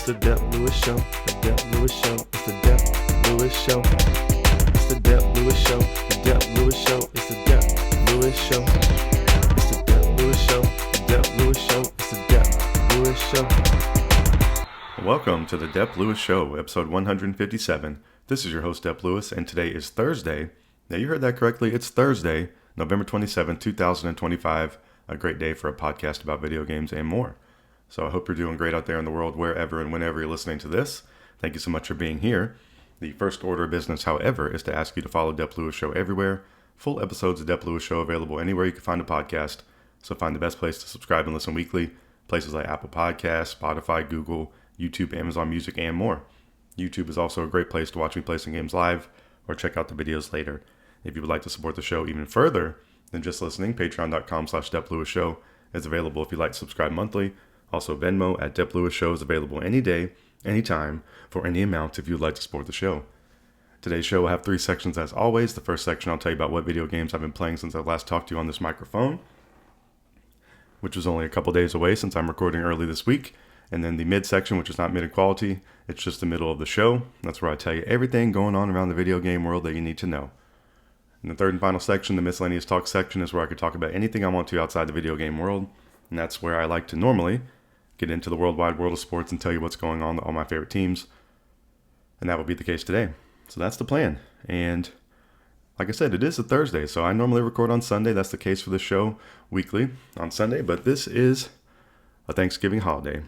It's the Dep Lewis Show. The Dep Lewis Show. It's the Dep Lewis Show. It's the Dep Lewis Show. The Dep Lewis Show. It's the Dep Lewis Show. It's the Dep Lewis Show. The Dep Lewis Show. It's the Dep Lewis Show. Welcome to the Dep Lewis Show, episode 157. This is your host, Dep Lewis, and today is Thursday. Now, you heard that correctly. It's Thursday, November 27, 2025. A great day for a podcast about video games and more. So I hope you're doing great out there in the world, wherever and whenever you're listening to this. Thank you so much for being here. The first order of business, however, is to ask you to follow Dep Lewis Show everywhere. Full episodes of Dep Lewis Show available anywhere you can find a podcast. So find the best place to subscribe and listen weekly. Places like Apple Podcasts, Spotify, Google, YouTube, Amazon Music, and more. YouTube is also a great place to watch me play some games live or check out the videos later. If you would like to support the show even further than just listening, patreon.com/Dep Lewis Show is available if you'd like to subscribe monthly. Also, Venmo at Dep Lewis Show is available any day, anytime, for any amount if you'd like to support the show. Today's show will have 3 sections as always. The first section, I'll tell you about what video games I've been playing since I last talked to you on this microphone, which was only a couple days away since I'm recording early this week. And then the mid section, which is not mid quality, it's just the middle of the show. That's where I tell you everything going on around the video game world that you need to know. In the third and final section, the Miscellaneous Talk section, is where I could talk about anything I want to outside the video game world. And that's where I like to normally get into the worldwide world of sports and tell you what's going on with all my favorite teams. And that will be the case today. So that's the plan. And like I said, it is a Thursday, so I normally record on Sunday. That's the case for this show weekly on Sunday, but this is a Thanksgiving holiday.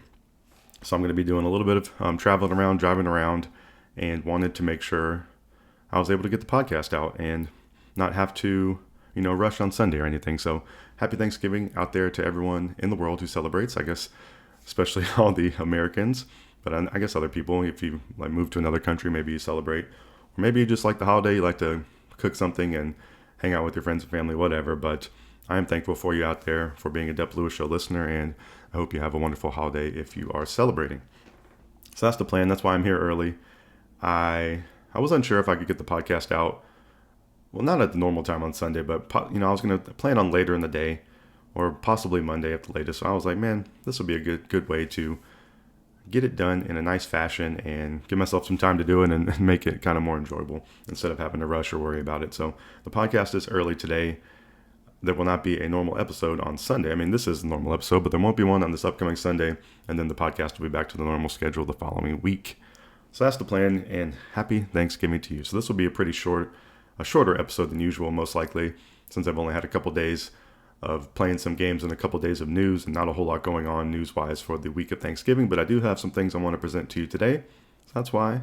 So I'm going to be doing a little bit of traveling around, driving around, and wanted to make sure I was able to get the podcast out and not have to, rush on Sunday or anything. So happy Thanksgiving out there to everyone in the world who celebrates, I guess, especially all the Americans, but I guess other people, if you move to another country, maybe you celebrate, or maybe you just like the holiday, you like to cook something and hang out with your friends and family, whatever. But I am thankful for you out there for being a Dep Lewis Show listener, and I hope you have a wonderful holiday if you are celebrating. So that's the plan. That's why I'm here early. I was unsure if I could get the podcast out, well, not at the normal time on Sunday, but I was going to plan on later in the day, or possibly Monday at the latest. So I was like, man, this would be a good way to get it done in a nice fashion and give myself some time to do it and make it kind of more enjoyable instead of having to rush or worry about it. So the podcast is early today. There will not be a normal episode on Sunday. I mean, this is a normal episode, but there won't be one on this upcoming Sunday. And then the podcast will be back to the normal schedule the following week. So that's the plan, and happy Thanksgiving to you. So this will be a shorter episode than usual, most likely, since I've only had a couple days of playing some games and a couple days of news and not a whole lot going on news-wise for the week of Thanksgiving, but I do have some things I want to present to you today, so that's why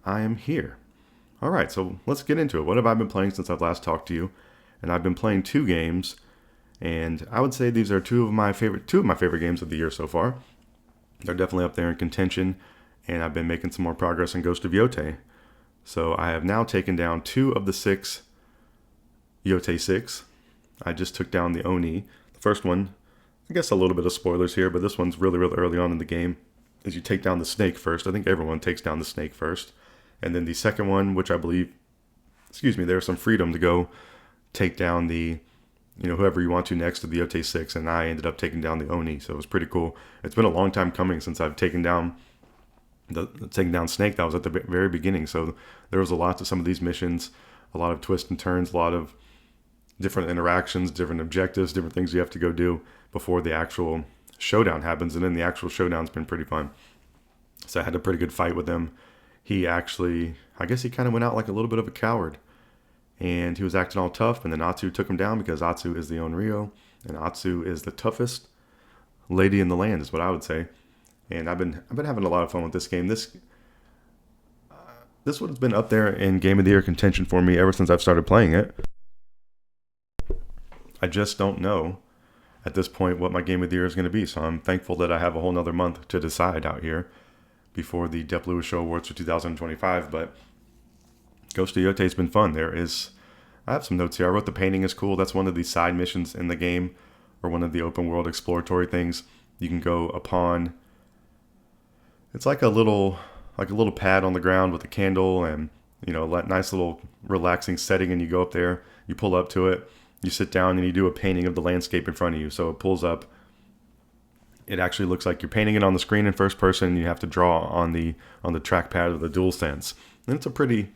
I am here. All right, so let's get into it. What have I been playing since I've last talked to you? And I've been playing 2 games, and I would say these are two of my favorite games of the year so far. They're definitely up there in contention, and I've been making some more progress in Ghost of Yotei. So I have now taken down 2 of the 6 Yotei 6. I just took down the Oni. The first one, I guess a little bit of spoilers here, but this one's really, really early on in the game, is you take down the snake first. I think everyone takes down the snake first. And then the second one, which I believe, there's some freedom to go take down the, whoever you want to next to the Yotei 6, and I ended up taking down the Oni, so it was pretty cool. It's been a long time coming since I've taken down Snake. That was at the very beginning, so there was a lot to some of these missions, a lot of twists and turns, a lot of different interactions, different objectives, different things you have to go do before the actual showdown happens. And then the actual showdown's been pretty fun. So I had a pretty good fight with him. He actually, I guess he kind of went out like a little bit of a coward, and he was acting all tough, and then Atsu took him down because Atsu is the Onryo, and Atsu is the toughest lady in the land, is what I would say. And I've been having a lot of fun with this game. This one's been up there in Game of the Year contention for me ever since I've started playing it. I just don't know at this point what my Game of the Year is going to be. So I'm thankful that I have a whole nother month to decide out here before the Dep Lewis Show Awards for 2025. But Ghost of Yotei has been fun. I have some notes here. I wrote the painting is cool. That's one of the side missions in the game, or one of the open world exploratory things. You can go upon, it's like a little pad on the ground with a candle and, nice little relaxing setting. And you go up there, you pull up to it, you sit down, and you do a painting of the landscape in front of you. So it pulls up it actually looks like you're painting it on the screen in first person, and you have to draw on the trackpad of the DualSense. And it's pretty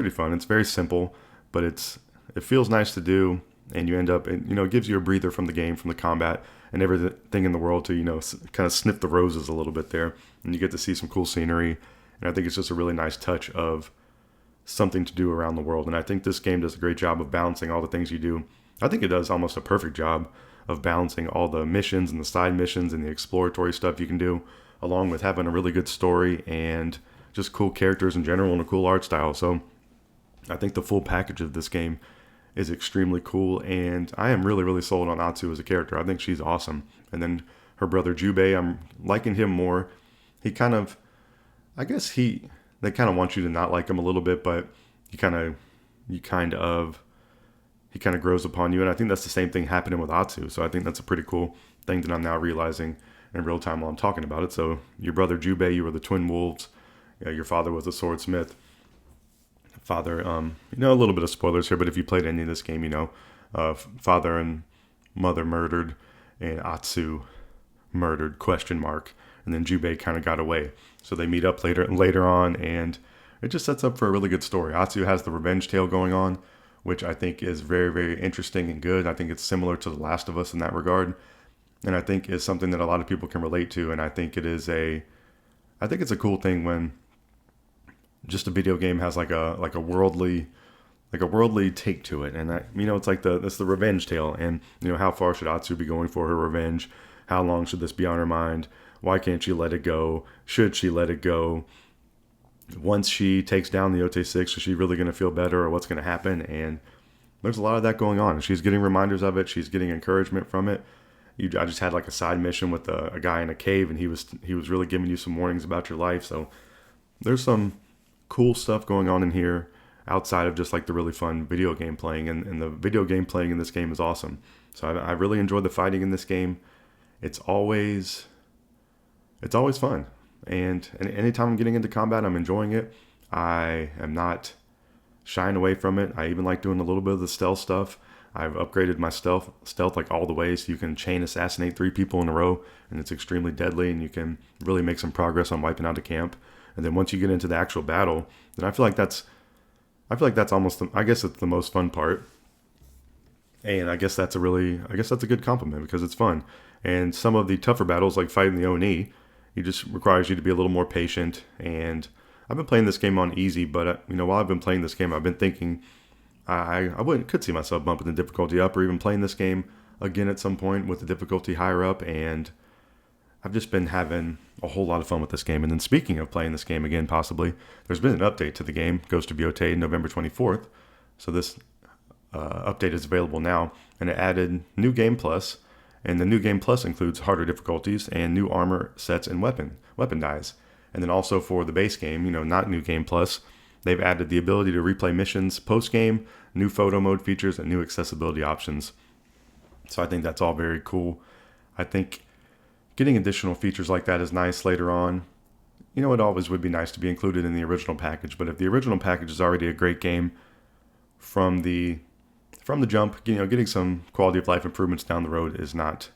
fun. It's very simple, but it feels nice to do, and you end up, it gives you a breather from the game, from the combat, and everything in the world to, kind of sniff the roses a little bit there, and you get to see some cool scenery. And I think it's just a really nice touch of something to do around the world. And I think this game does a great job of balancing all the things you do. I think it does almost a perfect job of balancing all the missions and the side missions and the exploratory stuff you can do, along with having a really good story and just cool characters in general and a cool art style. So I think the full package of this game is extremely cool, and I am really, really sold on Atsu as a character. I think she's awesome. And then her brother Jubei, I'm liking him more. He kind of, I guess they kind of want you to not like him a little bit, but he kind of grows upon you. And I think that's the same thing happening with Atsu. So I think that's a pretty cool thing that I'm now realizing in real time while I'm talking about it. So your brother Jubei, you were the twin wolves. Your father was a swordsmith. Father, a little bit of spoilers here, but if you played any of this game, father and mother murdered, and Atsu murdered, ? And then Jubei kind of got away. So they meet up later on, and it just sets up for a really good story. Atsu has the revenge tale going on, which I think is very, very interesting and good. I think it's similar to The Last of Us in that regard, and I think is something that a lot of people can relate to. And I think it's a cool thing when just a video game has like a worldly take to it. And it's like it's the revenge tale, and how far should Atsu be going for her revenge? How long should this be on her mind? Why can't she let it go? Should she let it go? Once she takes down the Yotei 6, is she really going to feel better, or what's going to happen? And there's a lot of that going on. She's getting reminders of it. She's getting encouragement from it. I just had like a side mission with a guy in a cave, and he was really giving you some warnings about your life. So there's some cool stuff going on in here outside of just like the really fun video game playing. And the video game playing in this game is awesome. So I really enjoyed the fighting in this game. It's always fun. And anytime I'm getting into combat, I'm enjoying it. I am not shying away from it. I even like doing a little bit of the stealth stuff. I've upgraded my stealth like all the way, so you can chain assassinate 3 people in a row, and it's extremely deadly, and you can really make some progress on wiping out a camp. And then once you get into the actual battle, then I feel like that's almost I guess it's the most fun part. And I guess that's a good compliment, because it's fun. And some of the tougher battles, like fighting the Oni, it just requires you to be a little more patient. And I've been playing this game on easy, but while I've been playing this game, I've been thinking I could see myself bumping the difficulty up, or even playing this game again at some point with the difficulty higher up. And I've just been having a whole lot of fun with this game. And then speaking of playing this game again, possibly, there's been an update to the game, Ghost of Yotei, November 24th. So this update is available now, and it added New Game Plus. And the New Game Plus includes harder difficulties and new armor sets and weapon dyes. And then also for the base game, not New Game Plus, they've added the ability to replay missions post-game, new photo mode features, and new accessibility options. So I think that's all very cool. I think getting additional features like that is nice later on. It always would be nice to be included in the original package, but if the original package is already a great game from the jump, getting some quality of life improvements down the road is not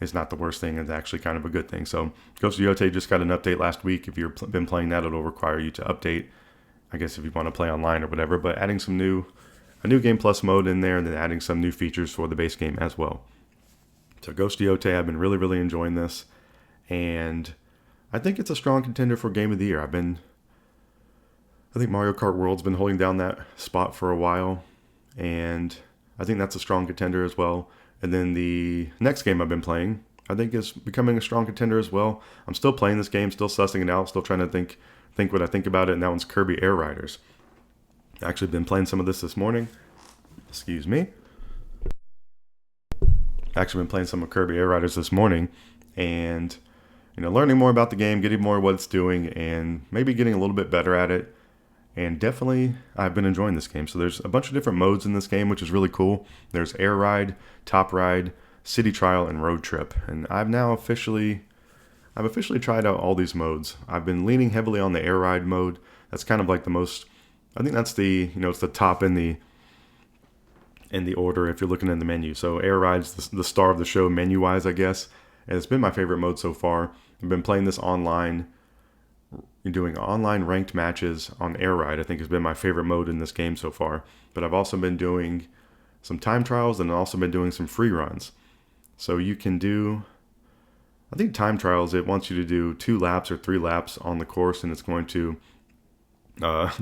the worst thing. It's actually kind of a good thing. So Ghost of Yotei just got an update last week. If you've been playing that, it'll require you to update, I guess, if you want to play online or whatever, but adding a new Game Plus mode in there, and then adding some new features for the base game as well. So Ghost of Yotei, I've been really, really enjoying this, and I think it's a strong contender for Game of the Year. I think Mario Kart World's been holding down that spot for a while, and I think that's a strong contender as well. And then the next game I've been playing, I think, is becoming a strong contender as well. I'm still playing this game, still sussing it out, still trying to think what I think about it, and that one's Kirby Air Riders. I've actually been playing some of this morning. Excuse me. Actually been playing some of Kirby Air Riders this morning, and learning more about the game, getting more of what it's doing, and maybe getting a little bit better at it. And definitely, I've been enjoying this game. So there's a bunch of different modes in this game, which is really cool. There's Air Ride, Top Ride, City Trial, and Road Trip. And I've officially tried out all these modes. I've been leaning heavily on the Air Ride mode. That's kind of like the most, I think that's the, it's the top in the order if you're looking in the menu. So Air Ride's the star of the show menu-wise, I guess. and it's been my favorite mode so far. I've been playing this online, doing online ranked matches on Air Ride. I think has been my favorite mode in this game so far. But I've also been doing some time trials and also been doing some free runs. So you can do, I think time trials, it wants you to do 2 laps or 3 laps on the course, and it's going to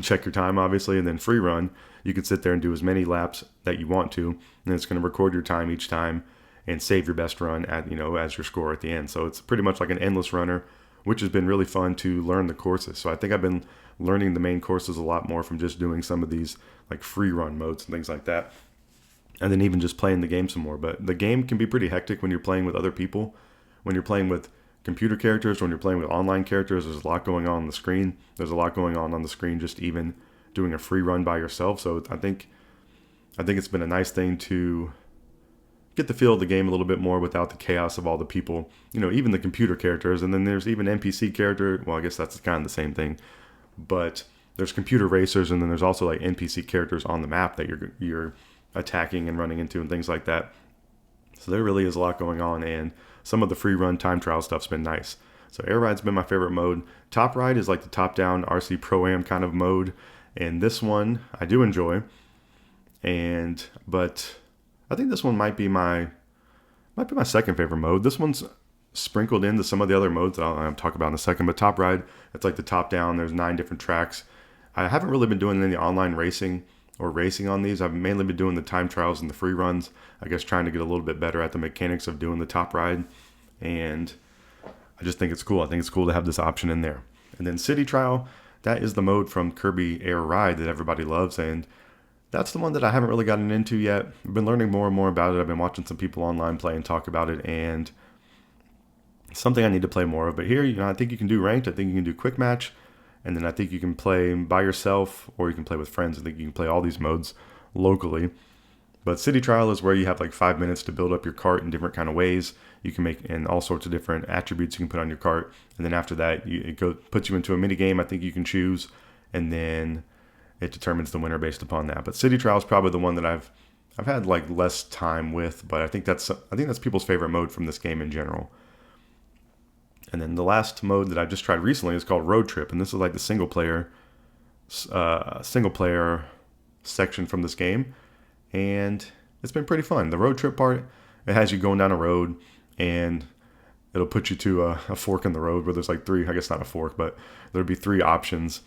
check your time, obviously. And then free run, you can sit there and do as many laps that you want to, and it's going to record your time each time and save your best run at, as your score at the end. So it's pretty much like an endless runner, which has been really fun to learn the courses. So I think I've been learning the main courses a lot more from just doing some of these like free run modes and things like that. And then even just playing the game some more. But the game can be pretty hectic when you're playing with other people. When you're playing with computer characters, when you're playing with online characters, there's a lot going on the screen. There's a lot going on the screen just even doing a free run by yourself. So I think it's been a nice thing to get the feel of the game a little bit more without the chaos of all the people, even the computer characters. And then there's even NPC character. Well, I guess that's kind of the same thing. But there's computer racers, and then there's also like NPC characters on the map that you're attacking and running into and things like that. So there really is a lot going on, and some of the free run time trial stuff's been nice. So Air Ride's been my favorite mode. Top Ride is like the top down RC Pro-Am kind of mode, and this one I do enjoy. But I think this one might be my second favorite mode. This one's sprinkled into some of the other modes that I'll talk about in a second. But Top Ride, it's like the top down. There's 9 different tracks. I haven't really been doing any online racing on these. I've mainly been doing the time trials and the free runs. I guess trying to get a little bit better at the mechanics of doing the Top Ride. And I just think it's cool. I think it's cool to have this option in there. And then City Trial, that is the mode from Kirby Air Ride that everybody loves. And that's the one that I haven't really gotten into yet. I've been learning more and more about it. I've been watching some people online play and talk about it. And it's something I need to play more of. But here, I think you can do ranked. I think you can do quick match. And then I think you can play by yourself or you can play with friends. I think you can play all these modes locally. But City Trial is where you have like 5 minutes to build up your cart in different kind of ways. You can make and all sorts of different attributes you can put on your cart. And then after that, it puts you into a mini game I think you can choose. And then it determines the winner based upon that. But City Trial is probably the one that I've had like less time with. But I think that's people's favorite mode from this game in general. And then the last mode that I just tried recently is called Road Trip, and this is like the single player section from this game, and it's been pretty fun. The road trip part, it has you going down a road, and it'll put you to a fork in the road where there's like 3, I guess not a fork, but there'll be 3 options,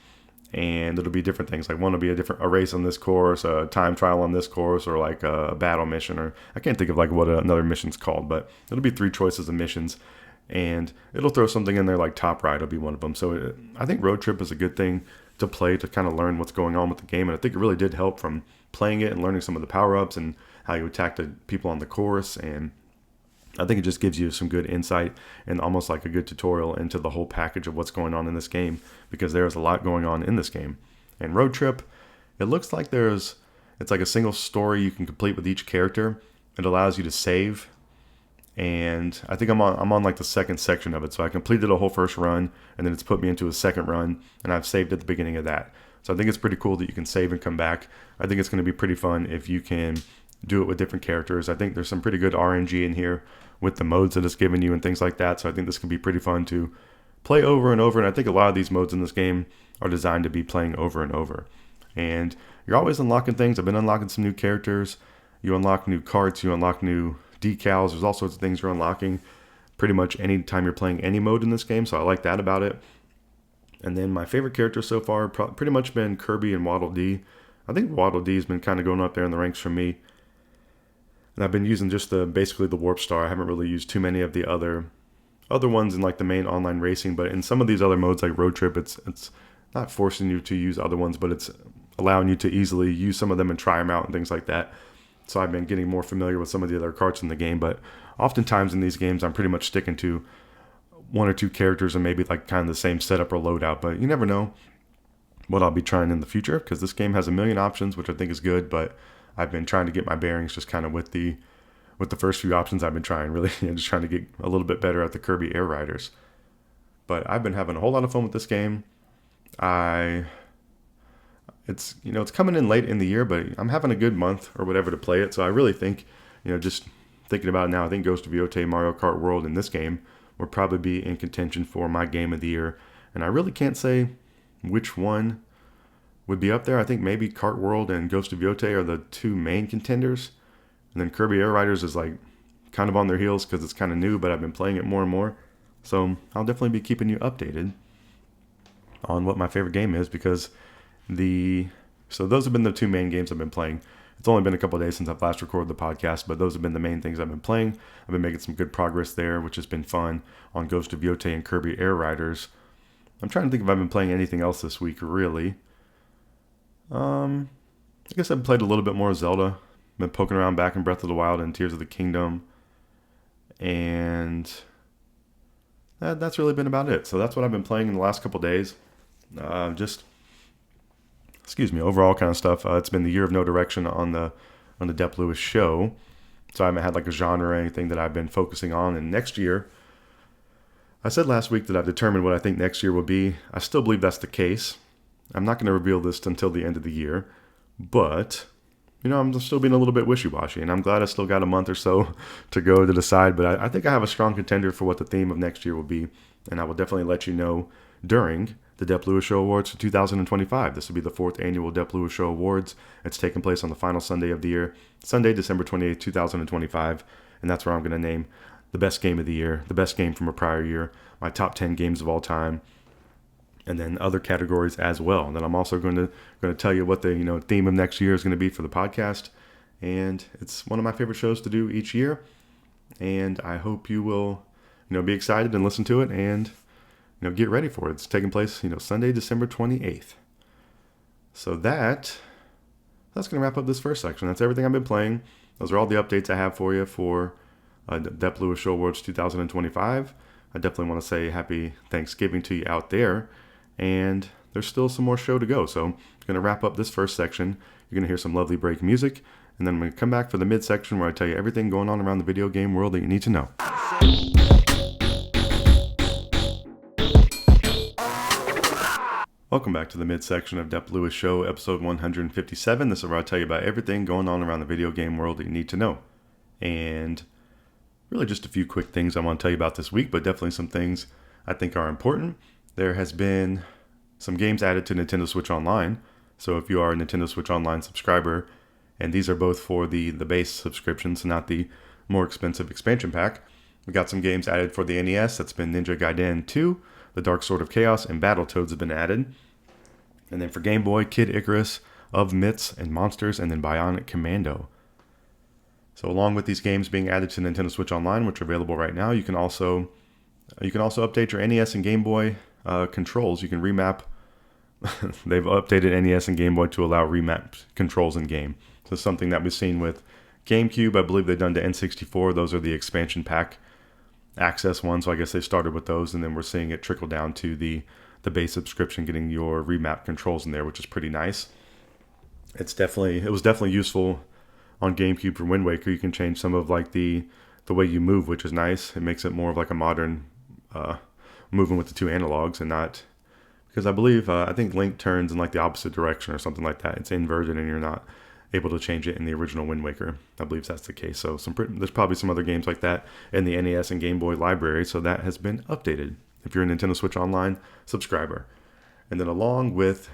and it'll be different things. Like one will be a race on this course, a time trial on this course, or like a battle mission, or I can't think of like what another mission's called, but it'll be 3 choices of missions. And it'll throw something in there like Top Ride will be one of them. So I think Road Trip is a good thing to play to kind of learn what's going on with the game. And I think it really did help from playing it and learning some of the power-ups and how you attack the people on the course. And I think it just gives you some good insight and almost like a good tutorial into the whole package of what's going on in this game, because there's a lot going on in this game. And Road Trip, it looks like it's like a single story you can complete with each character. It allows you to save. And I think I'm on like the second section of it. So I completed a whole first run, and then it's put me into a second run, and I've saved at the beginning of that. So I think it's pretty cool that you can save and come back. I think it's going to be pretty fun if you can do it with different characters. I think there's some pretty good RNG in here with the modes that it's given you and things like that. So I think this can be pretty fun to play over and over. And I think a lot of these modes in this game are designed to be playing over and over. And you're always unlocking things. I've been unlocking some new characters. You unlock new carts. You unlock new decals. There's all sorts of things you're unlocking pretty much any time you're playing any mode in this game, so I like that about it. And then my favorite characters so far pretty much been Kirby and Waddle Dee. I think Waddle Dee has been kind of going up there in the ranks for me, and I've been using just basically the Warp Star. I haven't really used too many of the other ones in like the main online racing, but in some of these other modes like Road Trip, it's not forcing you to use other ones, but it's allowing you to easily use some of them and try them out and things like that. So I've been getting more familiar with some of the other carts in the game, but oftentimes in these games, I'm pretty much sticking to 1 or 2 characters and maybe like kind of the same setup or loadout, but you never know what I'll be trying in the future, because this game has a million options, which I think is good, but I've been trying to get my bearings just kind of with the first few options I've been trying, really, just trying to get a little bit better at the Kirby Air Riders. But I've been having a whole lot of fun with this game. It's coming in late in the year, but I'm having a good month or whatever to play it. So I really think, just thinking about it now, I think Ghost of Yotei, Mario Kart World, and this game would probably be in contention for my game of the year. And I really can't say which one would be up there. I think maybe Kart World and Ghost of Yotei are the two main contenders. And then Kirby Air Riders is like kind of on their heels because it's kind of new, but I've been playing it more and more. So I'll definitely be keeping you updated on what my favorite game is, because so those have been the two main games I've been playing. It's only been a couple of days since I've last recorded the podcast, but those have been the main things I've been playing. I've been making some good progress there, which has been fun on Ghost of Yotei and Kirby Air Riders. I'm trying to think if I've been playing anything else this week, really. I guess I've played a little bit more Zelda. Been poking around back in Breath of the Wild and Tears of the Kingdom. And that's really been about it. So that's what I've been playing in the last couple days. Overall kind of stuff. It's been the year of no direction on the Dep Lewis Show. So I haven't had like a genre or anything that I've been focusing on. And next year, I said last week that I've determined what I think next year will be. I still believe that's the case. I'm not going to reveal this until the end of the year. But, I'm still being a little bit wishy-washy. And I'm glad I still got a month or so to go to decide. But I think I have a strong contender for what the theme of next year will be. And I will definitely let you know during the Dep Lewis Show Awards for 2025. This will be the 4th annual Dep Lewis Show Awards. It's taking place on the final Sunday of the year, Sunday, December 28th, 2025. And that's where I'm going to name the best game of the year, the best game from a prior year, my top 10 games of all time, and then other categories as well. And then I'm also going to tell you what the theme of next year is going to be for the podcast. And it's one of my favorite shows to do each year. And I hope you will be excited and listen to it and get ready for it. It's taking place Sunday, December 28th. So that's going to wrap up this first section. That's everything I've been playing. Those are all the updates I have for you for Dep Lewis Show Awards 2025. I definitely want to say happy Thanksgiving to you out there. And there's still some more show to go. So I'm going to wrap up this first section. You're going to hear some lovely break music. And then I'm going to come back for the midsection where I tell you everything going on around the video game world that you need to know. Welcome back to the midsection of Dep Lewis Show, episode 157. This is where I tell you about everything going on around the video game world that you need to know. And really just a few quick things I want to tell you about this week, but definitely some things I think are important. There has been some games added to Nintendo Switch Online. So if you are a Nintendo Switch Online subscriber, and these are both for the base subscription, so not the more expensive expansion pack, we got some games added for the NES. That's been Ninja Gaiden 2, The Dark Sword of Chaos, and Battletoads have been added. And then for Game Boy, Kid Icarus, Of Myths and Monsters, and then Bionic Commando. So along with these games being added to Nintendo Switch Online, which are available right now, you can also update your NES and Game Boy controls. You can remap. They've updated NES and Game Boy to allow remapped controls in game. So something that we've seen with GameCube. I believe they've done to N64. Those are the expansion pack access ones. So I guess they started with those, and then we're seeing it trickle down to the base subscription, getting your remap controls in there, which is pretty nice. It was definitely useful on GameCube for Wind Waker. You can change some of like the way you move, which is nice. It makes it more of like a modern moving with the two analogs, and not because I think Link turns in like the opposite direction or something like that. It's inverted, and you're not able to change it in the original Wind Waker. I believe that's the case. So there's probably some other games like that in the NES and Game Boy library. So that has been updated if you're a Nintendo Switch Online subscriber. And then along with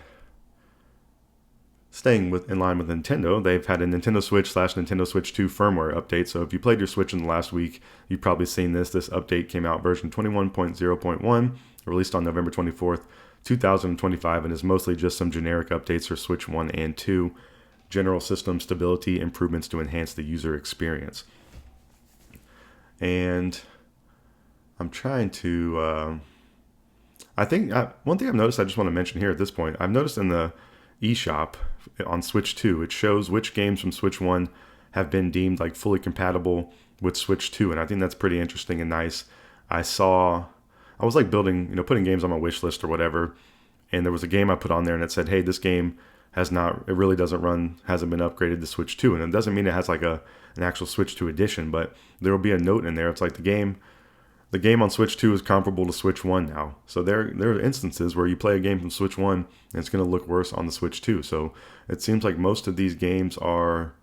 staying in line with Nintendo, they've had a Nintendo Switch / Nintendo Switch 2 firmware update. So if you played your Switch in the last week, you've probably seen this. This update came out version 21.0.1, released on November 24th, 2025, and is mostly just some generic updates for Switch 1 and 2, general system stability improvements to enhance the user experience. And I'm trying to, I think one thing I've noticed I just want to mention here at this point, I've noticed in the eShop on Switch 2, it shows which games from Switch 1 have been deemed like fully compatible with Switch 2, and I think that's pretty interesting and nice. I was like putting games on my wish list or whatever, and there was a game I put on there and it said, hey, this game hasn't been upgraded to Switch 2, and it doesn't mean it has like an actual Switch 2 edition, but there will be a note in there. It's like the game on Switch 2 is comparable to Switch 1 now. So there are instances where you play a game from Switch 1 and it's going to look worse on the Switch 2. So it seems like most of these games are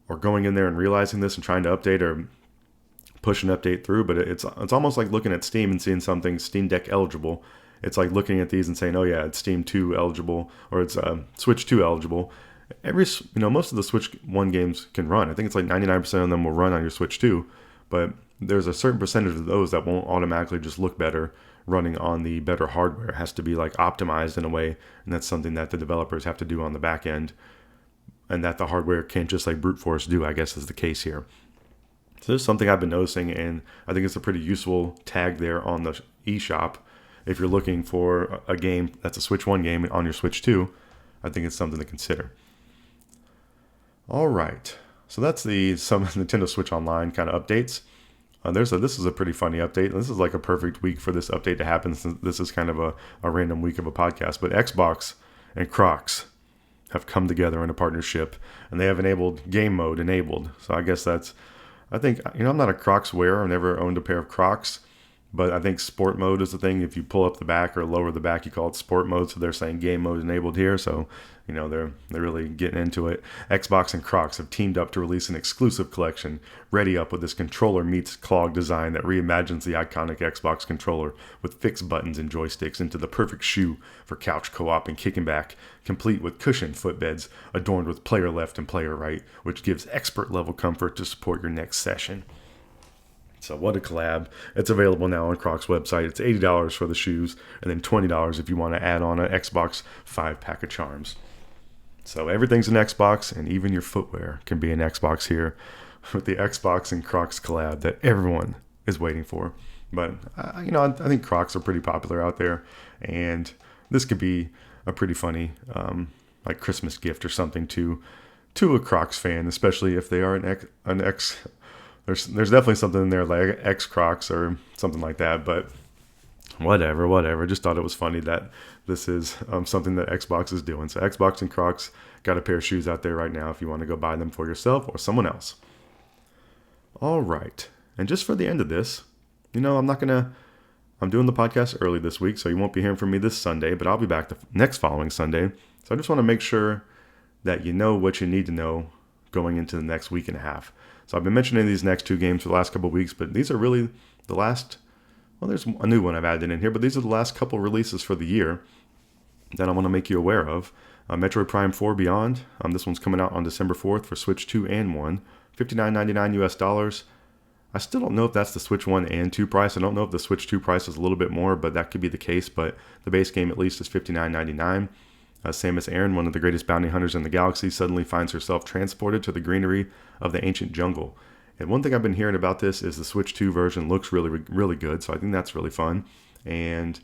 or going in there and realizing this and trying to update or push an update through, but it's almost like looking at Steam and seeing something Steam Deck eligible. It's like looking at these and saying, oh yeah, it's Steam 2 eligible, or it's Switch 2 eligible. Most of the Switch 1 games can run. I think it's like 99% of them will run on your Switch 2, but there's a certain percentage of those that won't automatically just look better running on the better hardware. It has to be like optimized in a way, and that's something that the developers have to do on the back end, and that the hardware can't just like brute force do, I guess is the case here. So this is something I've been noticing, and I think it's a pretty useful tag there on the eShop. If you're looking for a game that's a Switch 1 game on your Switch 2, I think it's something to consider. All right, so that's some Nintendo Switch Online kind of updates. This is a pretty funny update. This is like a perfect week for this update to happen, since this is kind of a random week of a podcast. But Xbox and Crocs have come together in a partnership, and they have enabled game mode enabled. So I guess I think, I'm not a Crocs wearer. I've never owned a pair of Crocs, but I think sport mode is the thing. If you pull up the back or lower the back, you call it sport mode. So they're saying game mode enabled here. So, they're really getting into it. Xbox and Crocs have teamed up to release an exclusive collection, Ready Up, with this controller meets clog design that reimagines the iconic Xbox controller with fixed buttons and joysticks into the perfect shoe for couch co-op and kicking back, complete with cushioned footbeds adorned with player left and player right, which gives expert level comfort to support your next session. So what a collab. It's available now on Crocs' website. It's $80 for the shoes, and then $20 if you want to add on an Xbox 5-pack of charms. So everything's an Xbox, and even your footwear can be an Xbox here with the Xbox and Crocs collab that everyone is waiting for. But, I think Crocs are pretty popular out there, and this could be a pretty funny like Christmas gift or something to a Crocs fan, especially if they are an X. There's definitely something in there like X Crocs or something like that, but whatever. Just thought it was funny that this is something that Xbox is doing. So Xbox and Crocs got a pair of shoes out there right now if you want to go buy them for yourself or someone else. All right. And just for the end of this, I'm doing the podcast early this week, so you won't be hearing from me this Sunday, but I'll be back the next following Sunday. So I just want to make sure that you know what you need to know going into the next week and a half. So I've been mentioning these next two games for the last couple of weeks, but these are really the last. Well, there's a new one I've added in here, but these are the last couple releases for the year that I want to make you aware of. Metroid Prime 4 Beyond. This one's coming out on December 4th for Switch 2 and 1. $59.99 US. I still don't know if that's the Switch 1 and 2 price. I don't know if the Switch 2 price is a little bit more, but that could be the case. But the base game at least is $59.99. Samus Aran, one of the greatest bounty hunters in the galaxy, suddenly finds herself transported to the greenery of the ancient jungle. And one thing I've been hearing about this is the Switch 2 version looks really, really good. So I think that's really fun. And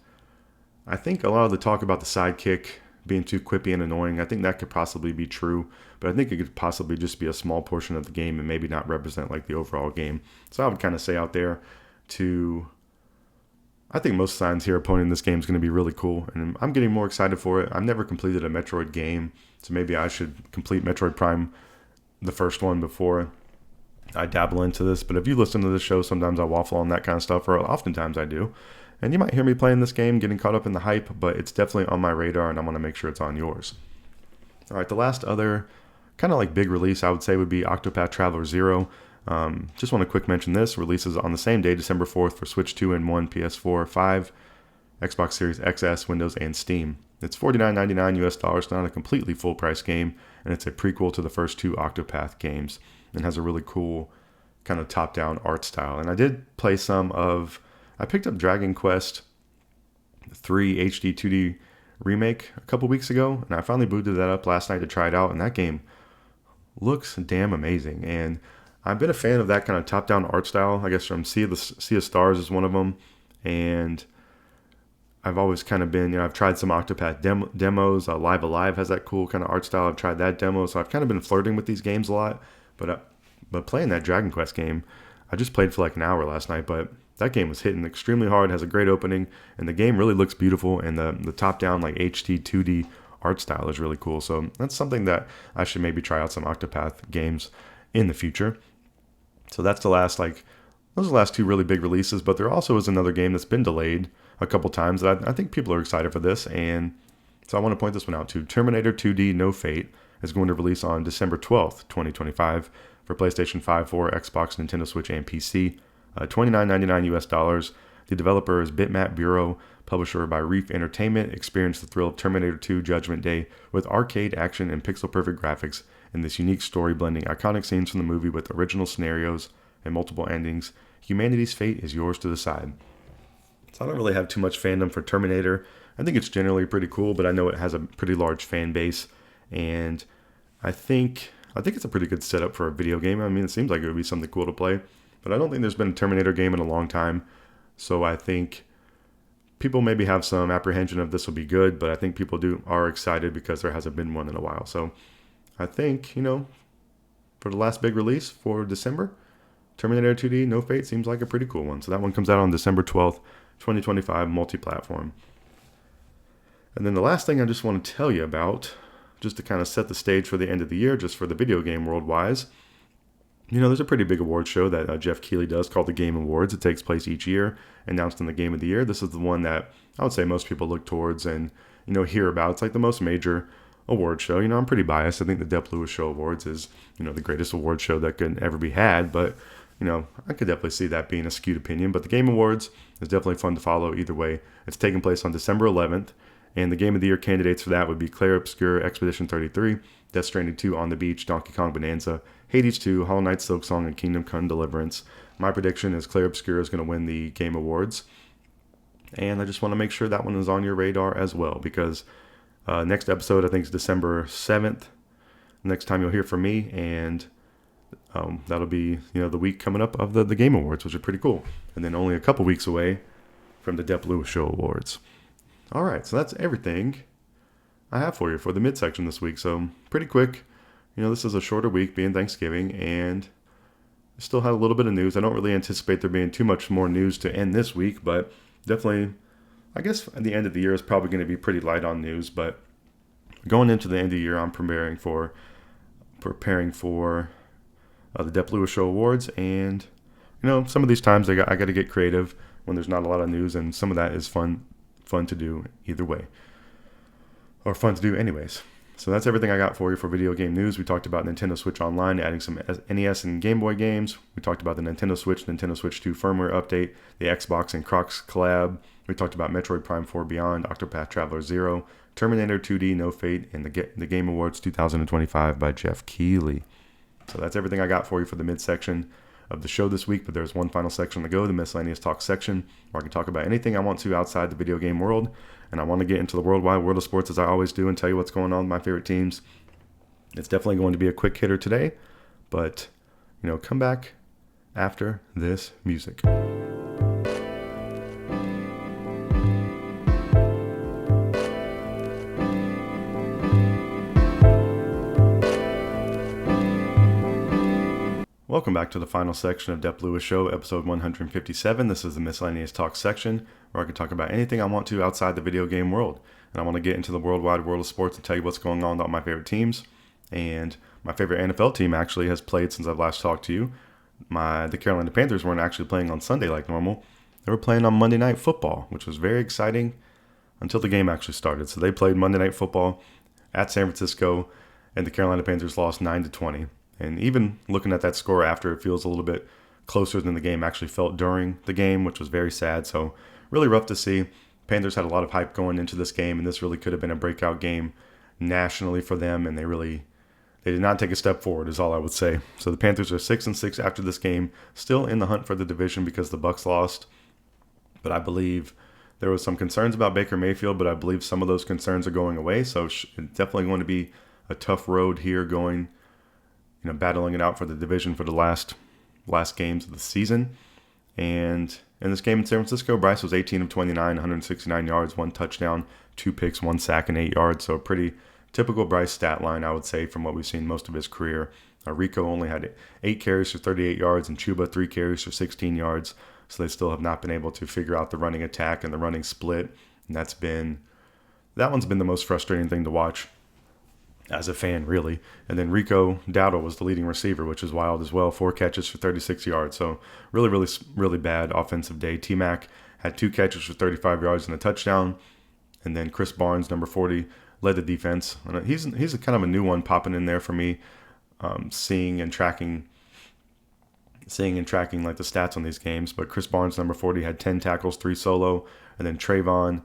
I think a lot of the talk about the sidekick being too quippy and annoying, I think that could possibly be true. But I think it could possibly just be a small portion of the game and maybe not represent like the overall game. So I would kind of say out there I think most signs here are pointing this game is going to be really cool. And I'm getting more excited for it. I've never completed a Metroid game. So maybe I should complete Metroid Prime, the first one, before I dabble into this. But if you listen to this show, sometimes I waffle on that kind of stuff, or oftentimes I do. And you might hear me playing this game, getting caught up in the hype, but it's definitely on my radar, and I want to make sure it's on yours. All right, the last other kind of like big release I would say would be Octopath Traveler 0. Just want to quick mention this. Releases on the same day, December 4th, for Switch 2 and 1, PS4, 5, Xbox Series XS, Windows, and Steam. It's $49.99 US, not a completely full price game, and it's a prequel to the first two Octopath games, and has a really cool kind of top-down art style. And I did play I picked up Dragon Quest 3 HD 2D Remake a couple weeks ago, and I finally booted that up last night to try it out, and that game looks damn amazing. And I've been a fan of that kind of top-down art style. I guess from Sea of Stars is one of them, and I've always kind of been, I've tried some Octopath demos. Live Alive has that cool kind of art style. I've tried that demo, so I've kind of been flirting with these games a lot. But playing that Dragon Quest game, I just played for like an hour last night, but that game was hitting extremely hard, has a great opening, and the game really looks beautiful, and the top-down like HD 2D art style is really cool. So that's something that I should maybe try out some Octopath games in the future. So that's those are the last two really big releases, but there also is another game that's been delayed a couple times that I think people are excited for this, and so I want to point this one out too. Terminator 2D No Fate is going to release on December 12th, 2025 for PlayStation 5, 4, Xbox, Nintendo Switch, and PC. $29.99 US. The developer is Bitmap Bureau, publisher by Reef Entertainment. Experience the thrill of Terminator 2 Judgment Day with arcade action and pixel-perfect graphics in this unique story blending iconic scenes from the movie with original scenarios and multiple endings. Humanity's fate is yours to decide. So I don't really have too much fandom for Terminator. I think it's generally pretty cool, but I know it has a pretty large fan base, and I think it's a pretty good setup for a video game. I mean, it seems like it would be something cool to play, but I don't think there's been a Terminator game in a long time. So I think people maybe have some apprehension of this will be good, but I think people are excited because there hasn't been one in a while. So I think, for the last big release for December, Terminator 2D No Fate seems like a pretty cool one. So that one comes out on December 12th, 2025, multi-platform. And then the last thing I just want to tell you about, just to kind of set the stage for the end of the year, just for the video game world-wise, there's a pretty big award show that Geoff Keighley does called the Game Awards. It takes place each year, announced in the Game of the Year. This is the one that I would say most people look towards and, hear about. It's like the most major award show. I'm pretty biased. I think the Dep Lewis Show Awards is, the greatest award show that could ever be had. But, I could definitely see that being a skewed opinion. But the Game Awards is definitely fun to follow either way. It's taking place on December 11th. And the Game of the Year candidates for that would be Clair Obscur, Expedition 33, Death Stranding 2, On the Beach, Donkey Kong Bonanza, Hades 2, Hollow Knight Silksong, and Kingdom Come Deliverance. My prediction is Clair Obscur is going to win the Game Awards. And I just want to make sure that one is on your radar as well, because next episode, I think, is December 7th. Next time you'll hear from me, and that'll be, the week coming up of the Game Awards, which are pretty cool. And then only a couple weeks away from the Dep Lewis Show Awards. All right, so that's everything I have for you for the midsection this week. So pretty quick. This is a shorter week, being Thanksgiving, and still had a little bit of news. I don't really anticipate there being too much more news to end this week, but definitely, I guess at the end of the year is probably going to be pretty light on news. But going into the end of the year, I'm preparing for the Dep Lewis Show Awards, and some of these times I got to get creative when there's not a lot of news, and some of that is fun to do either way, or fun to do anyways. So that's everything I got for you for video game news. We talked about Nintendo Switch Online adding some NES and Game Boy games. We talked about the Nintendo Switch 2 firmware update, the Xbox and Crocs collab. We talked about Metroid Prime 4 Beyond, Octopath Traveler 0, Terminator 2D No Fate, and the Game Awards 2025 by Geoff Keighley. So that's everything I got for you for the midsection of the show this week, but there's one final section to go, the Miscellaneous Talk section, where I can talk about anything I want to outside the video game world, and I want to get into the worldwide world of sports as I always do and tell you what's going on with my favorite teams. It's definitely going to be a quick hitter today, but, come back after this music. Welcome back to the final section of Dep Lewis Show, episode 157. This is the Miscellaneous Talk section, where I can talk about anything I want to outside the video game world. And I want to get into the worldwide world of sports and tell you what's going on with my favorite teams. And my favorite NFL team actually has played since I've last talked to you. The Carolina Panthers weren't actually playing on Sunday like normal. They were playing on Monday Night Football, which was very exciting until the game actually started. So they played Monday Night Football at San Francisco, and the Carolina Panthers lost 9-20. And even looking at that score after, it feels a little bit closer than the game actually felt during the game, which was very sad. So really rough to see. Panthers had a lot of hype going into this game, and this really could have been a breakout game nationally for them, and they did not take a step forward, is all I would say. So the Panthers are 6-6 after this game, still in the hunt for the division because the Bucs lost. But I believe there was some concerns about Baker Mayfield, but I believe some of those concerns are going away. So it's definitely going to be a tough road here going, battling it out for the division for the last games of the season. And in this game in San Francisco, Bryce was 18 of 29, 169 yards, 1 touchdown, 2 picks, 1 sack, and 8 yards. So a pretty typical Bryce stat line, I would say, from what we've seen most of his career. Rico only had 8 carries for 38 yards, and Chuba 3 carries for 16 yards. So they still have not been able to figure out the running attack and the running split. And that one's been the most frustrating thing to watch as a fan, really. And then Rico Dowdle was the leading receiver, which is wild as well. 4 catches for 36 yards. So really, really, really bad offensive day. T-Mac had 2 catches for 35 yards and a touchdown. And then Chris Barnes, number 40, led the defense. And he's a kind of a new one popping in there for me, seeing and tracking seeing and tracking like the stats on these games. But Chris Barnes, number 40, had 10 tackles, 3 solo, and then Trayvon.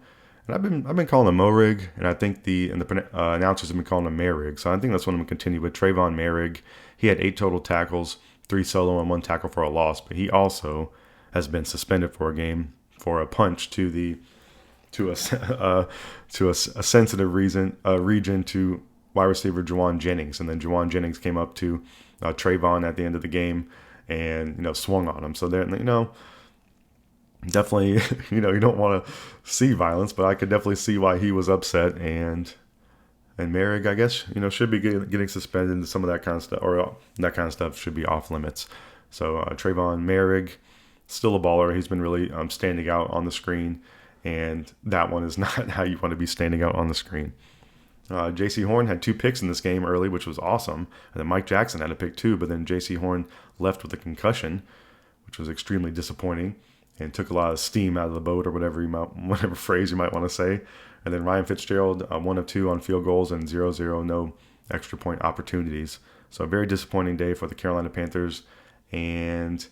And I've been calling him Morig, and I think the announcers have been calling him Marig. So I think that's what I'm going to continue with. Trayvon Marig. He had 8 total tackles, 3 solo, and 1 tackle for a loss. But he also has been suspended for a game for a punch to a sensitive region to wide receiver Juwan Jennings, and then Juwan Jennings came up to Trayvon at the end of the game and swung on him. So there, definitely you don't want to see violence, but I could definitely see why he was upset. And Merrick, I guess should be getting suspended, and some of that kind of stuff, or that kind of stuff should be off limits. So Trayvon Merrick, still a baller. He's been really standing out on the screen, and that one is not how you want to be standing out on the screen. J.C. Horn had 2 picks in this game early, which was awesome. And then Mike Jackson had a pick too, but then J.C. Horn left with a concussion, which was extremely disappointing and took a lot of steam out of the boat, or whatever phrase you might want to say. And then Ryan Fitzgerald, 1 of 2 on field goals and 0-0, no extra point opportunities. So a very disappointing day for the Carolina Panthers. And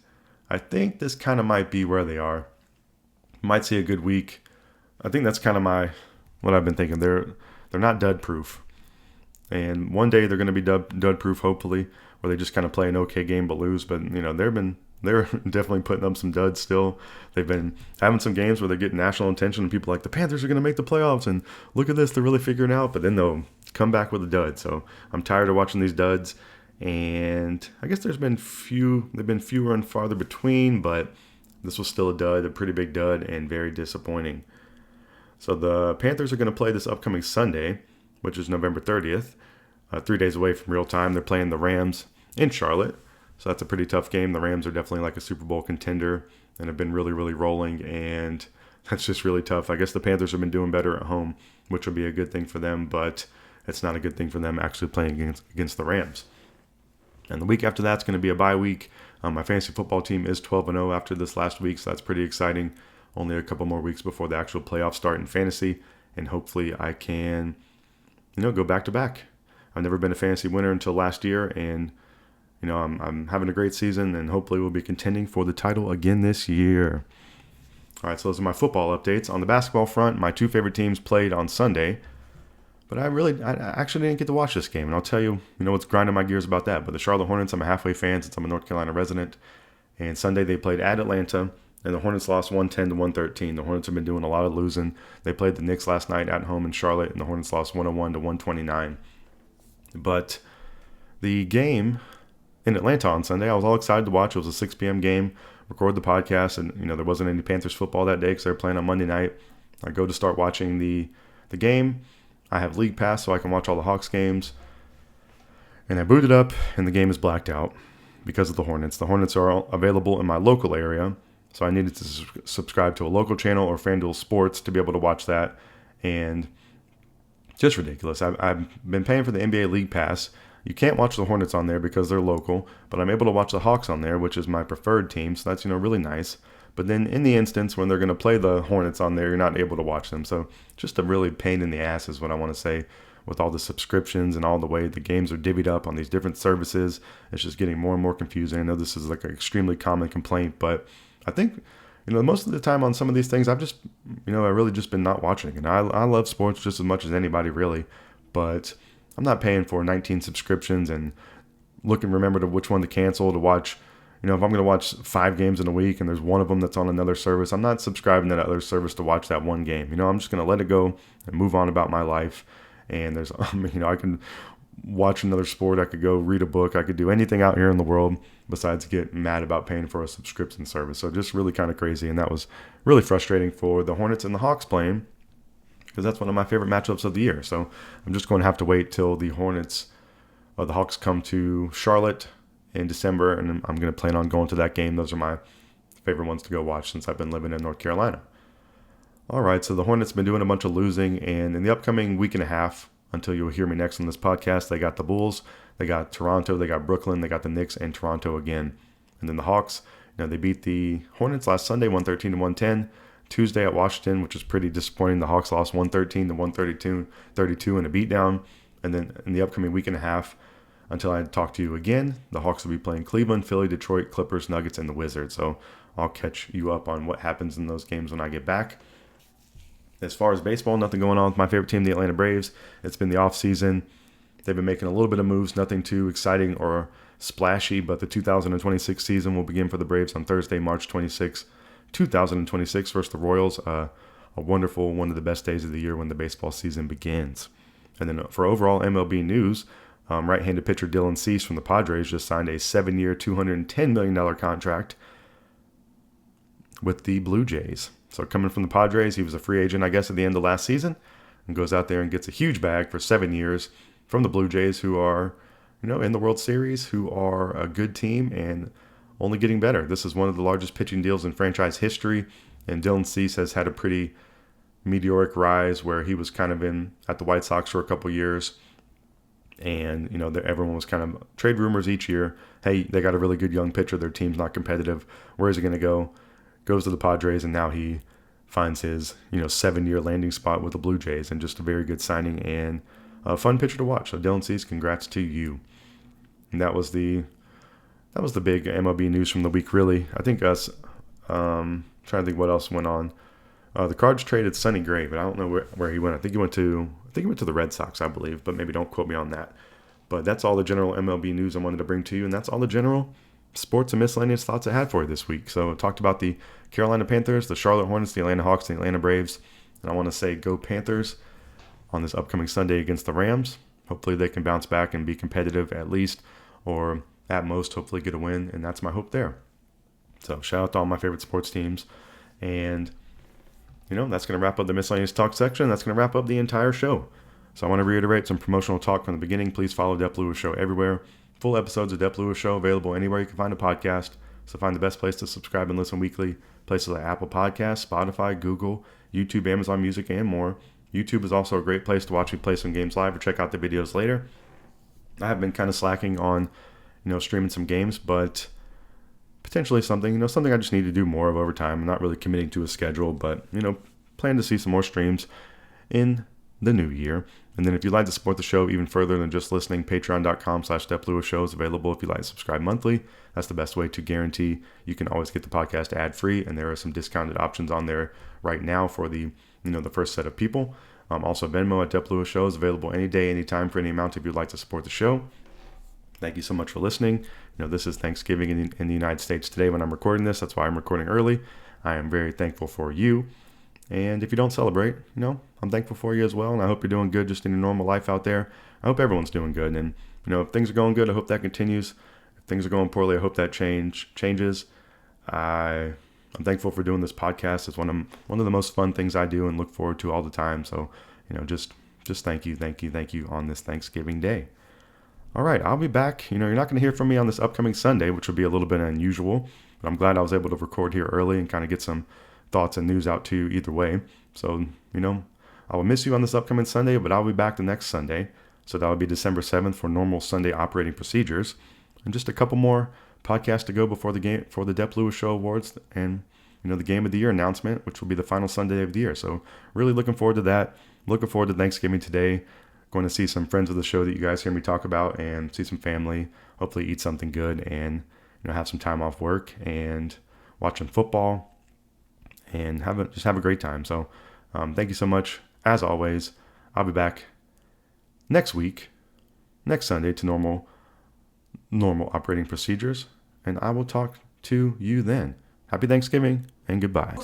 I think this kind of might be where they are. Might see a good week. I think that's kind of what I've been thinking. They're not dud proof, and one day they're going to be dud proof, hopefully, where they just kind of play an okay game but lose. But they're definitely putting up some duds still. They've been having some games where they get national attention, and people are like, the Panthers are going to make the playoffs, and look at this, they're really figuring it out. But then they'll come back with a dud. So I'm tired of watching these duds, and I guess they've been fewer and farther between, but this was still a dud, a pretty big dud, and very disappointing. So the Panthers are going to play this upcoming Sunday, which is November 30th, 3 days away from real time. They're playing the Rams in Charlotte, so that's a pretty tough game. The Rams are definitely like a Super Bowl contender and have been really, really rolling, and that's just really tough. I guess the Panthers have been doing better at home, which will be a good thing for them, but it's not a good thing for them actually playing against the Rams. And the week after that's going to be a bye week. My fantasy football team is 12-0 after this last week, so that's pretty exciting. Only a couple more weeks before the actual playoffs start in fantasy, and hopefully I can, go back to back. I've never been a fantasy winner until last year, and I'm having a great season, and hopefully we'll be contending for the title again this year. All right, so those are my football updates. On the basketball front, my 2 favorite teams played on Sunday, but I actually didn't get to watch this game, and I'll tell you, what's grinding my gears about that. But the Charlotte Hornets, I'm a halfway fan since I'm a North Carolina resident, and Sunday they played at Atlanta. And the Hornets lost 110-113. The Hornets have been doing a lot of losing. They played the Knicks last night at home in Charlotte, and the Hornets lost 101-129. But the game in Atlanta on Sunday, I was all excited to watch. It was a 6 p.m. game. Record the podcast, and there wasn't any Panthers football that day because they were playing on Monday night. I go to start watching the game. I have League Pass, so I can watch all the Hawks games. And I boot it up, and the game is blacked out because of the Hornets. The Hornets are available in my local area. So I needed to subscribe to a local channel or FanDuel Sports to be able to watch that. And just ridiculous. I've been paying for the NBA League Pass. You can't watch the Hornets on there because they're local, but I'm able to watch the Hawks on there, which is my preferred team. So that's, really nice. But then in the instance when they're going to play the Hornets on there, you're not able to watch them. So just a really pain in the ass is what I want to say, with all the subscriptions and all the way the games are divvied up on these different services. It's just getting more and more confusing. I know this is like an extremely common complaint, but I think, most of the time on some of these things, I've just, I really just been not watching. And I love sports just as much as anybody, really. But I'm not paying for 19 subscriptions and remember to which one to cancel to watch. If I'm going to watch 5 games in a week and there's one of them that's on another service, I'm not subscribing to that other service to watch that one game. I'm just going to let it go and move on about my life. And there's, I can watch another sport. I could go read a book. I could do anything out here in the world besides get mad about paying for a subscription service. So just really kind of crazy. And that was really frustrating for the Hornets and the Hawks playing, because that's one of my favorite matchups of the year. So I'm just going to have to wait till the Hawks come to Charlotte in December, and I'm going to plan on going to that game. Those are my favorite ones to go watch since I've been living in North Carolina. All right, so the Hornets have been doing a bunch of losing, and in the upcoming week and a half, until you'll hear me next on this podcast, they got the Bulls, they got Toronto, they got Brooklyn, they got the Knicks, and Toronto again. And then the Hawks, they beat the Hornets last Sunday, 113-110. Tuesday at Washington, which was pretty disappointing. The Hawks lost 113-132 in a beatdown. And then in the upcoming week and a half, until I talk to you again, the Hawks will be playing Cleveland, Philly, Detroit, Clippers, Nuggets, and the Wizards. So I'll catch you up on what happens in those games when I get back. As far as baseball, nothing going on with my favorite team, the Atlanta Braves. It's been the off season. They've been making a little bit of moves, nothing too exciting or splashy, but the 2026 season will begin for the Braves on Thursday, March 26, 2026 versus the Royals. A wonderful, one of the best days of the year when the baseball season begins. And then for overall MLB news, right-handed pitcher Dylan Cease from the Padres just signed a 7-year, $210 million contract with the Blue Jays. So coming from the Padres, he was a free agent, I guess, at the end of last season, and goes out there and gets a huge bag for 7 years from the Blue Jays, who are, in the World Series, who are a good team and only getting better. This is one of the largest pitching deals in franchise history, and Dylan Cease has had a pretty meteoric rise where he was kind of in at the White Sox for a couple years, and everyone was kind of trade rumors each year. Hey, they got a really good young pitcher. Their team's not competitive. Where is he going to go? Goes to the Padres, and now he finds his 7-year landing spot with the Blue Jays, and just a very good signing and a fun pitcher to watch. So Dylan Cease, congrats to you. And that was the big MLB news from the week, really. I think us trying to think what else went on. The Cards traded Sonny Gray, but I don't know where he went. I think he went to the Red Sox, I believe, but maybe don't quote me on that. But that's all the general MLB news I wanted to bring to you, and that's all the general sports and miscellaneous thoughts I had for you this week. So I talked about the Carolina Panthers, the Charlotte Hornets, the Atlanta Hawks, the Atlanta Braves, and I want to say go Panthers on this upcoming Sunday against the Rams. Hopefully they can bounce back and be competitive at least, or at most hopefully get a win, and that's my hope there. So shout out to all my favorite sports teams, and that's going to wrap up the Miscellaneous Talk section. That's going to wrap up the entire show. So I want to reiterate some promotional talk from the beginning. Please follow Dep Lewis Show everywhere. Full episodes of Dep Lewis Show available anywhere you can find a podcast. So find the best place to subscribe and listen weekly. Places like Apple Podcasts, Spotify, Google, YouTube, Amazon Music, and more. YouTube is also a great place to watch me play some games live or check out the videos later. I have been kind of slacking on, streaming some games, but potentially something I just need to do more of over time. I'm not really committing to a schedule, but, plan to see some more streams in the new year. And then if you'd like to support the show even further than just listening, patreon.com/Dep Lewis Show is available if you'd like to subscribe monthly. That's the best way to guarantee you can always get the podcast ad-free, and there are some discounted options on there right now for the first set of people. Also, Venmo at Dep Lewis Show is available any day, anytime for any amount if you'd like to support the show. Thank you so much for listening. This is Thanksgiving in the United States today when I'm recording this. That's why I'm recording early. I am very thankful for you. And if you don't celebrate, I'm thankful for you as well. And I hope you're doing good just in your normal life out there. I hope everyone's doing good. And, if things are going good, I hope that continues. If things are going poorly, I hope that changes. I'm thankful for doing this podcast. It's one of the most fun things I do and look forward to all the time. So, just thank you on this Thanksgiving Day. All right, I'll be back. You're not going to hear from me on this upcoming Sunday, which will be a little bit unusual. But I'm glad I was able to record here early and kind of get some thoughts and news out to you either way. So, I will miss you on this upcoming Sunday, but I'll be back the next Sunday. So that will be December 7th for normal Sunday operating procedures. And just a couple more podcasts to go before the game for the Dep Lewis Show Awards and, the Game of the Year announcement, which will be the final Sunday of the year. So really looking forward to that. Looking forward to Thanksgiving today. Going to see some friends of the show that you guys hear me talk about and see some family. Hopefully eat something good and, have some time off work and watch some football and have a great time. So thank you so much. As always, I'll be back next Sunday to normal operating procedures, and I will talk to you then. Happy Thanksgiving and goodbye.